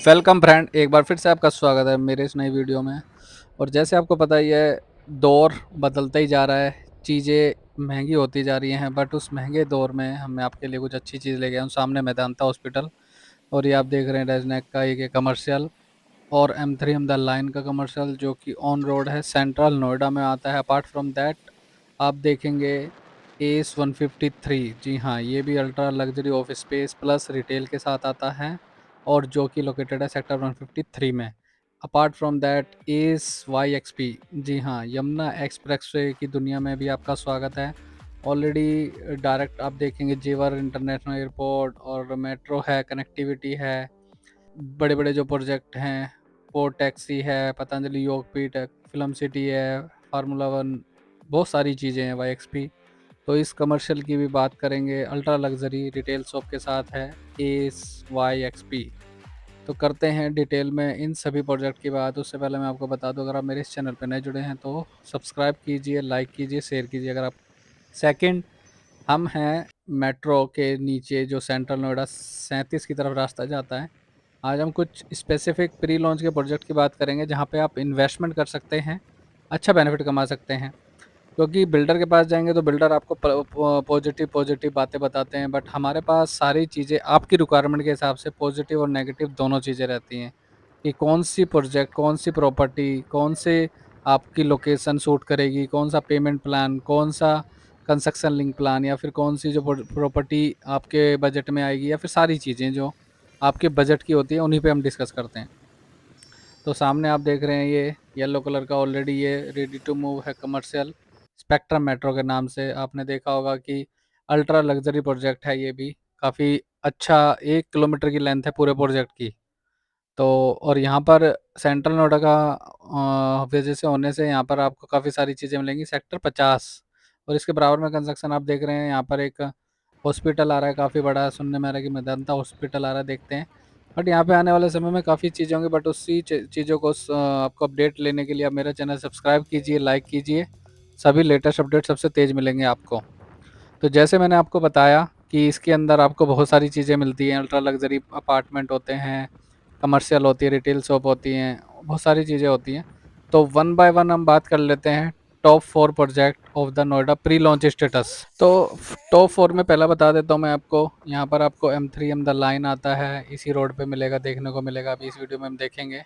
Welcome friend, एक बार फिर से आपका स्वागत है मेरे इस नई वीडियो में। और जैसे आपको पता ही है, दौर बदलता ही जा रहा है। चीज़ें महंगी होती जा रही हैं, बट उस महंगे दौर में हमें आपके लिए कुछ अच्छी चीज़ लेके आए हूँ। सामने मेदांता हॉस्पिटल और ये आप देख रहे हैं रेजनैक का एक कमर्शियल और M3 द लाइन का कमर्शियल, जो कि ऑन रोड है, सेंट्रल नोएडा में आता है। अपार्ट फ्रॉम दैट आप देखेंगे एस 153। जी हाँ, ये भी ultra luxury office space plus retail के साथ आता है और जो कि लोकेटेड है सेक्टर 153 में। Apart from that S YXP। जी हाँ, यमुना एक्सप्रेसवे की दुनिया में भी आपका स्वागत है। ऑलरेडी डायरेक्ट आप देखेंगे जेवर इंटरनेशनल एयरपोर्ट और मेट्रो है, कनेक्टिविटी है। बड़े बड़े जो प्रोजेक्ट हैं, पोर्ट टैक्सी है, पतंजलि योगपीठ है, फिल्म सिटी है, फार्मूला वन, बहुत सारी चीज़ें हैं YXP। तो इस कमर्शियल की भी बात करेंगे। अल्ट्रा लग्जरी रिटेल शॉप के साथ है एस YXP। तो करते हैं डिटेल में इन सभी प्रोजेक्ट की बात। उससे पहले मैं आपको बता दूं, अगर आप मेरे इस चैनल पर नए जुड़े हैं तो सब्सक्राइब कीजिए, लाइक कीजिए, शेयर कीजिए अगर आप। सेकंड, हम हैं मेट्रो के नीचे जो सेंट्रल नोएडा 37 की तरफ रास्ता जाता है। आज हम कुछ स्पेसिफिक प्री लॉन्च के प्रोजेक्ट की बात करेंगे जहाँ पे आप इन्वेस्टमेंट कर सकते हैं, अच्छा बेनिफिट कमा सकते हैं। क्योंकि बिल्डर के पास जाएंगे तो बिल्डर आपको पॉजिटिव पॉजिटिव बातें बताते हैं, बट हमारे पास सारी चीज़ें आपकी रिक्वायरमेंट के हिसाब से पॉजिटिव और नेगेटिव दोनों चीज़ें रहती हैं कि कौन सी प्रोजेक्ट, कौन सी प्रॉपर्टी, कौन से आपकी लोकेशन सूट करेगी, कौन सा पेमेंट प्लान, कौन सा कंस्ट्रक्शन लिंक प्लान, या फिर कौन सी जो प्रॉपर्टी आपके बजट में आएगी, या फिर सारी चीज़ें जो आपके बजट की होती है उन्हीं पे हम डिस्कस करते हैं। तो सामने आप देख रहे हैं ये येलो कलर का ऑलरेडी ये रेडी टू मूव है कमर्शियल, स्पेक्ट्रम मेट्रो के नाम से। आपने देखा होगा कि अल्ट्रा लग्जरी प्रोजेक्ट है ये भी, काफ़ी अच्छा। 1 किलोमीटर की लेंथ है पूरे प्रोजेक्ट की। तो और यहाँ पर सेंट्रल नोएडा का वजह से होने से यहाँ पर आपको काफ़ी सारी चीज़ें मिलेंगी। सेक्टर 50 और इसके बराबर में कंस्ट्रक्शन आप देख रहे हैं। यहाँ पर एक हॉस्पिटल आ रहा है, काफ़ी बड़ा, सुनने में आ रहा है कि मेदांता हॉस्पिटल आ रहा है, देखते हैं। बट यहाँ पे आने वाले समय में काफ़ी चीज़ें होंगी, बट उसी चीज़ों को आपको अपडेट लेने के लिए आप मेरा चैनल सब्सक्राइब कीजिए, लाइक कीजिए। सभी लेटेस्ट अपडेट सबसे तेज़ मिलेंगे आपको। तो जैसे मैंने आपको बताया कि इसके अंदर आपको बहुत सारी चीज़ें मिलती हैं। अल्ट्रा लग्जरी अपार्टमेंट होते हैं, कमर्शियल होती है, रिटेल शॉप होती हैं, बहुत सारी चीज़ें होती हैं। तो वन बाय वन हम बात कर लेते हैं top 4 project of the Noida pre launch status. तो टॉप 4 में पहला बता देता हूँ मैं आपको। यहाँ पर आपको M3 द लाइन आता है, इसी रोड पे मिलेगा, देखने को मिलेगा, अभी इस वीडियो में हम देखेंगे।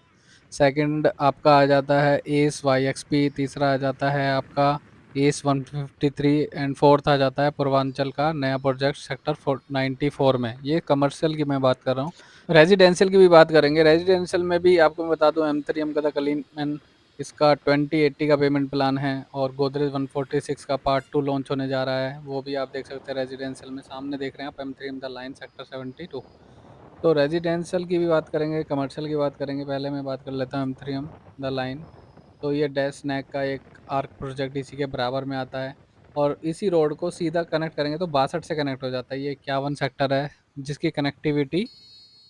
सेकंड आपका आ जाता है एस YXP। तीसरा आ जाता है आपका एस 153 एंड फोर्थ आ जाता है पूर्वांचल का नया प्रोजेक्ट सेक्टर 94 में। ये कमर्शियल की मैं बात कर रहा हूँ। रेजिडेंशियल की भी बात करेंगे। रेजिडेंशियल में भी आपको मैं बता दूं, M3 का द कलीन मैन, इसका 2080 का पेमेंट प्लान है और गोदरेज 146 का पार्ट 2 लॉन्च होने जा रहा है, वो भी आप देख सकते हैं रेजिडेंशियल में। सामने देख रहे हैं आप M3 द लाइन सेक्टर 72। तो रेजिडेंशियल की भी बात करेंगे, कमर्शियल की बात करेंगे। पहले मैं बात कर लेता हूँ M3 द लाइन। तो ये डैश स्नैक का एक आर्क प्रोजेक्ट इसी के बराबर में आता है और इसी रोड को सीधा कनेक्ट करेंगे तो 62 से कनेक्ट हो जाता है। ये 51 सेक्टर है जिसकी कनेक्टिविटी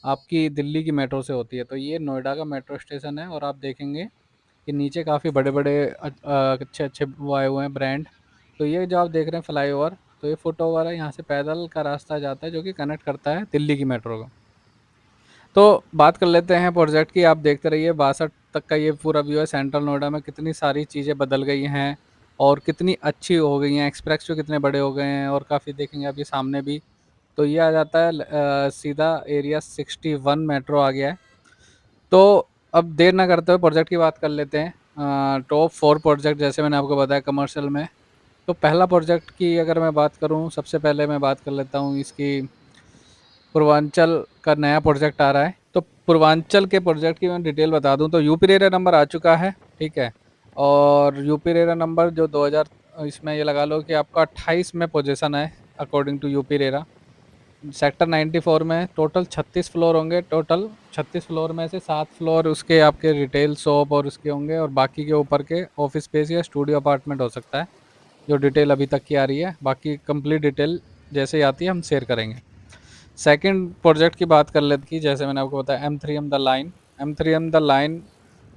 आपकी दिल्ली की मेट्रो से होती है। तो ये नोएडा का मेट्रो स्टेशन है और आप देखेंगे कि नीचे काफ़ी बड़े बड़े अच्छे अच्छे वो आए हुए हैं ब्रांड। तो ये जो आप देख रहे हैं फ्लाईओवर, तो ये फुट ओवर है, यहाँ से पैदल का रास्ता जाता है जो कि कनेक्ट करता है दिल्ली की मेट्रो को। तो बात कर लेते हैं प्रोजेक्ट की। आप देखते रहिए, 62 तक का ये पूरा व्यू है। सेंट्रल नोएडा में कितनी सारी चीज़ें बदल गई हैं और कितनी अच्छी हो गई हैं। एक्सप्रेस वे कितने बड़े हो गए हैं और काफ़ी देखेंगे अभी सामने भी। तो ये आ जाता है सीधा एरिया 61 मेट्रो आ गया है। तो अब देर ना करते हुए प्रोजेक्ट की बात कर लेते हैं। टॉप 4 प्रोजेक्ट जैसे मैंने आपको बताया कमर्शियल में। तो पहला प्रोजेक्ट की अगर मैं बात करूं, सबसे पहले मैं बात कर लेता हूं इसकी। पूर्वांचल का नया प्रोजेक्ट आ रहा है। तो पूर्वांचल के प्रोजेक्ट की मैं डिटेल बता दूं तो यूपी रेरा नंबर आ चुका है, ठीक है। और यूपी रेरा नंबर जो 2000, इसमें ये लगा लो कि आपका 28 में पोजीशन है according to UP RERA. Sector 94 में टोटल 36 फ्लोर होंगे। टोटल 36 फ्लोर में से 7 फ्लोर उसके आपके रिटेल शॉप और उसके होंगे, और बाकी के ऊपर के ऑफिस स्पेस या स्टूडियो अपार्टमेंट हो सकता है। जो डिटेल अभी तक की आ रही है, बाकी कंप्लीट डिटेल जैसे ही आती है हम शेयर करेंगे। सेकंड प्रोजेक्ट की बात कर लेते कि जैसे मैंने आपको बताया M3 the line. M3 the line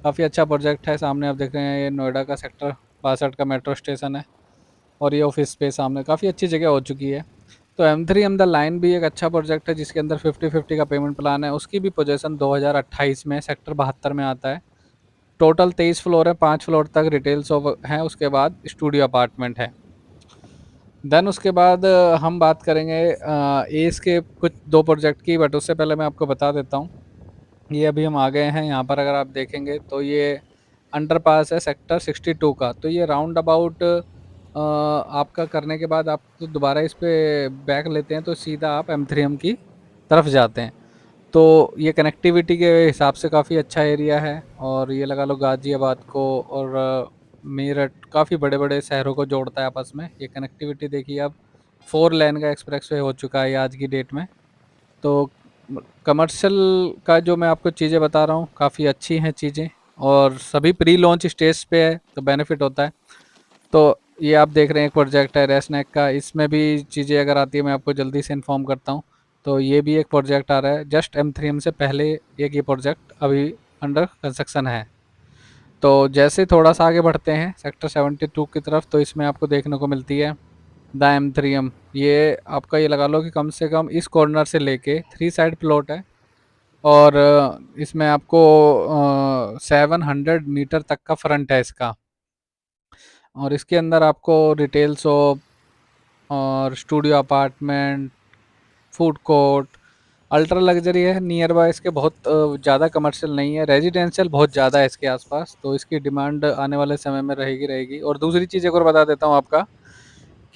काफ़ी अच्छा प्रोजेक्ट है। सामने आप देख रहे हैं ये नोएडा का सेक्टर 62 का मेट्रो स्टेशन है और ये ऑफिस स्पेस सामने काफ़ी अच्छी जगह हो चुकी है। तो M3M द लाइन भी एक अच्छा प्रोजेक्ट है जिसके अंदर 50-50 का पेमेंट प्लान है। उसकी भी पोजीशन 2028 में सेक्टर 72 में आता है। टोटल 23 फ्लोर है, 5 फ्लोर तक रिटेल शॉप है, उसके बाद स्टूडियो अपार्टमेंट है। देन उसके बाद हम बात करेंगे एस के कुछ 2 प्रोजेक्ट की, बट उससे पहले मैं आपको बता देता हूँ। ये अभी हम आ गए हैं यहाँ पर, अगर आप देखेंगे तो ये अंडरपास है सेक्टर 62 का। तो ये राउंड अबाउट आपका करने के बाद आप तो दोबारा इस पे बैक लेते हैं तो सीधा आप M3M की तरफ जाते हैं। तो ये कनेक्टिविटी के हिसाब से काफ़ी अच्छा एरिया है, और ये लगा लो गाज़ियाबाद को और मेरठ काफ़ी बड़े-बड़े शहरों को जोड़ता है आपस में। ये कनेक्टिविटी देखिए आप, 4 लेन का एक्सप्रेसवे हो चुका है ये आज की डेट में। तो कमर्शियल का जो मैं आपको चीज़ें बता रहा हूँ काफ़ी अच्छी हैं चीज़ें, और सभी प्री लॉन्च स्टेज पे है तो बेनिफिट होता है। तो ये आप देख रहे हैं एक प्रोजेक्ट है रेसनेक का, इसमें भी चीज़ें अगर आती है मैं आपको जल्दी से इन्फॉर्म करता हूँ। तो ये भी एक प्रोजेक्ट आ रहा है जस्ट M3M से पहले, एक ये प्रोजेक्ट अभी अंडर कंस्ट्रक्शन है। तो जैसे थोड़ा सा आगे बढ़ते हैं सेक्टर 72 की तरफ, तो इसमें आपको देखने को मिलती है द M3M। ये आपका ये लगा लो कि कम से कम इस कॉर्नर से लेके 3 साइड प्लॉट है, और इसमें आपको 700 मीटर तक का फ्रंट है इसका। और इसके अंदर आपको रिटेल शॉप और studio apartment, food court, ultra luxury है नियर बाय इसके, बहुत ज़्यादा कमर्शियल नहीं है, रेजिडेंशियल बहुत ज़्यादा है इसके आसपास। तो इसकी डिमांड आने वाले समय में रहेगी रहेगी। और दूसरी चीज़ एक और बता देता हूँ आपका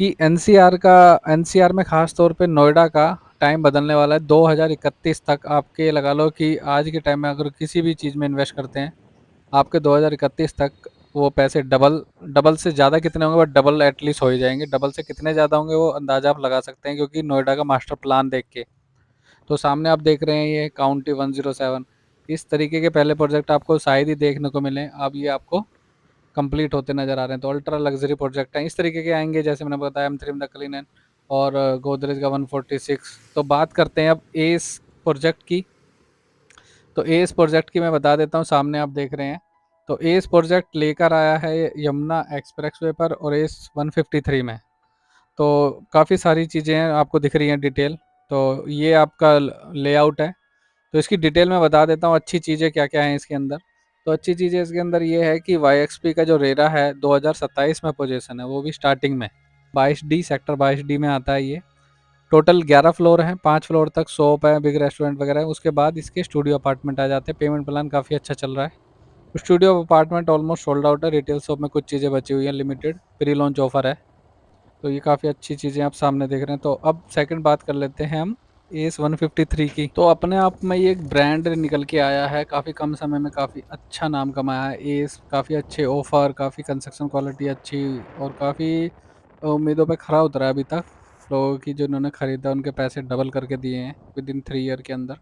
कि एनसीआर में खास तौर पे नोएडा का टाइम बदलने वाला है 2031 तक। आपके लगा लो कि आज के टाइम में अगर किसी भी चीज़ में इन्वेस्ट करते हैं, आपके 2031 तक वो पैसे डबल, डबल से ज़्यादा कितने होंगे, बट डबल एटलीस्ट हो ही जाएंगे। डबल से कितने ज़्यादा होंगे वो अंदाज़ा आप लगा सकते हैं, क्योंकि नोएडा का मास्टर प्लान देख के। तो सामने आप देख रहे हैं ये काउंटी 107, इस तरीके के पहले प्रोजेक्ट आपको शायद ही देखने को मिले, अब ये आपको कंप्लीट होते नज़र आ रहे हैं। तो अल्ट्रा लग्जरी प्रोजेक्ट हैं, इस तरीके के आएंगे जैसे मैंने बताया M3 द क्लीन और गोदरेज का 146। तो बात करते हैं अब एस प्रोजेक्ट की। तो एस प्रोजेक्ट की मैं बता देता हूँ, सामने आप देख रहे हैं। तो एस प्रोजेक्ट लेकर आया है यमुना एक्सप्रेसवे पर और एस 153 में। तो काफ़ी सारी चीज़ें हैं आपको दिख रही हैं डिटेल। तो ये आपका लेआउट है। तो इसकी डिटेल में बता देता हूँ अच्छी चीज़ें क्या क्या हैं इसके अंदर। तो अच्छी चीज़ें इसके अंदर ये है कि YXP का जो रेरा है 2027 में पोजीशन है, वो भी स्टार्टिंग में 22D सेक्टर 22D में आता है ये। टोटल 11 फ्लोर हैं, 5 फ्लोर तक शॉप है, बिग रेस्टोरेंट वगैरह है। उसके बाद इसके स्टूडियो अपार्टमेंट आ जाते हैं। पेमेंट प्लान काफ़ी अच्छा चल रहा है। Studio apartment almost sold out है, रिटेल शॉप में कुछ चीज़ें बची हुई हैं, लिमिटेड प्री लॉन्च ऑफर है। तो ये काफ़ी अच्छी चीज़ें आप सामने देख रहे हैं। तो अब सेकंड बात कर लेते हैं हम एस 153 की। तो अपने आप में ये एक ब्रांड निकल के आया है, काफ़ी कम समय में काफ़ी अच्छा नाम कमाया है एस। काफ़ी अच्छे ऑफर, काफ़ी कंस्ट्रक्शन क्वालिटी अच्छी, और काफ़ी उम्मीदों पे खरा उतरा है अभी तक। लोगों की जो उन्होंने ख़रीदा उनके पैसे डबल करके दिए हैं विद इन 3 ईयर के अंदर।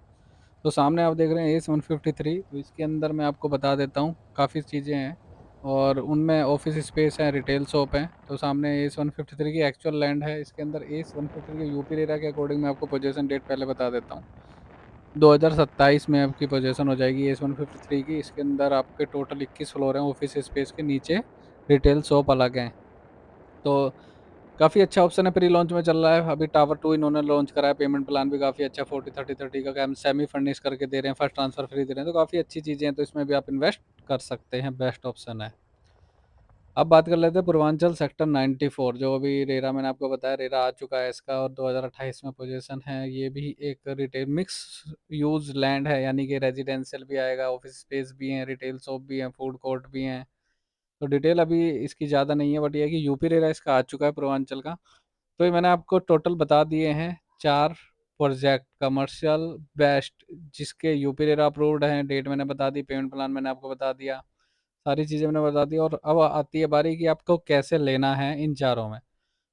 तो सामने आप देख रहे हैं एस 153। तो इसके अंदर मैं आपको बता देता हूँ काफ़ी चीज़ें हैं, और उनमें ऑफिस स्पेस है, रिटेल शॉप है। तो सामने एस 153 की एक्चुअल लैंड है। इसके अंदर एस 153 के यूपी रेरा के अकॉर्डिंग मैं आपको पोजीशन डेट पहले बता देता हूँ। 2027 में आपकी पोजीशन हो जाएगी एस 153 की। इसके अंदर आपके टोटल 21 फ्लोर हैं, ऑफिस स्पेस के नीचे रिटेल शॉप अलग हैं। तो काफ़ी अच्छा ऑप्शन है, प्री लॉन्च में चल रहा है। अभी टावर 2 इन्होंने लॉन्च करा है। पेमेंट प्लान भी काफ़ी अच्छा 40-30-30 का हम सेमी फर्निश करके दे रहे हैं, फर्स्ट ट्रांसफर फ्री दे रहे हैं। तो काफ़ी अच्छी चीज़ें हैं, तो इसमें भी आप इन्वेस्ट कर सकते हैं, बेस्ट ऑप्शन है। अब बात कर लेते हैं पूर्वांचल सेक्टर 94, जो अभी रेरा मैंने आपको बताया रेरा आ चुका है इसका, और 2028 में पोजीशन है। ये भी एक रिटेल मिक्स यूज लैंड है, यानी कि रेजिडेंशियल भी आएगा, ऑफिस स्पेस भी हैं, रिटेल शॉप भी हैं, फूड कोर्ट भी हैं। तो डिटेल अभी इसकी ज़्यादा नहीं है, बट ये है कि यूपी रेरा इसका आ चुका है पूर्वांचल का। तो ये मैंने आपको टोटल बता दिए हैं 4 प्रोजेक्ट कमर्शियल बेस्ट, जिसके यूपी रेरा अप्रूव्ड हैं। डेट मैंने बता दी, पेमेंट प्लान मैंने आपको बता दिया, सारी चीज़ें मैंने बता दी। और अब आती है बारी कि आपको कैसे लेना है इन चारों में।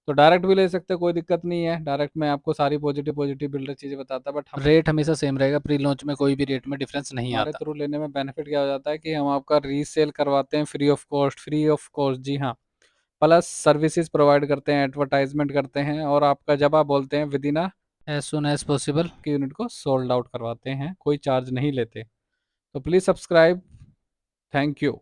तो डायरेक्ट भी ले सकते हो, कोई दिक्कत नहीं है। डायरेक्ट में आपको सारी पॉजिटिव पॉजिटिव बिल्डर चीज़ें बताता है, बट रेट हमेशा सेम रहेगा। प्री लॉन्च में कोई भी रेट में डिफरेंस नहीं हमारे आता। थ्रू लेने में बेनिफिट क्या हो जाता है कि हम आपका रीसेल करवाते हैं free of cost, free of cost, जी हाँ। प्लस सर्विसेज प्रोवाइड करते हैं, एडवर्टाइजमेंट करते हैं, और आपका जब आप बोलते हैं within as soon as possible की यूनिट को सोल्ड आउट करवाते हैं, कोई चार्ज नहीं लेते। तो प्लीज़ सब्सक्राइब। Thank you.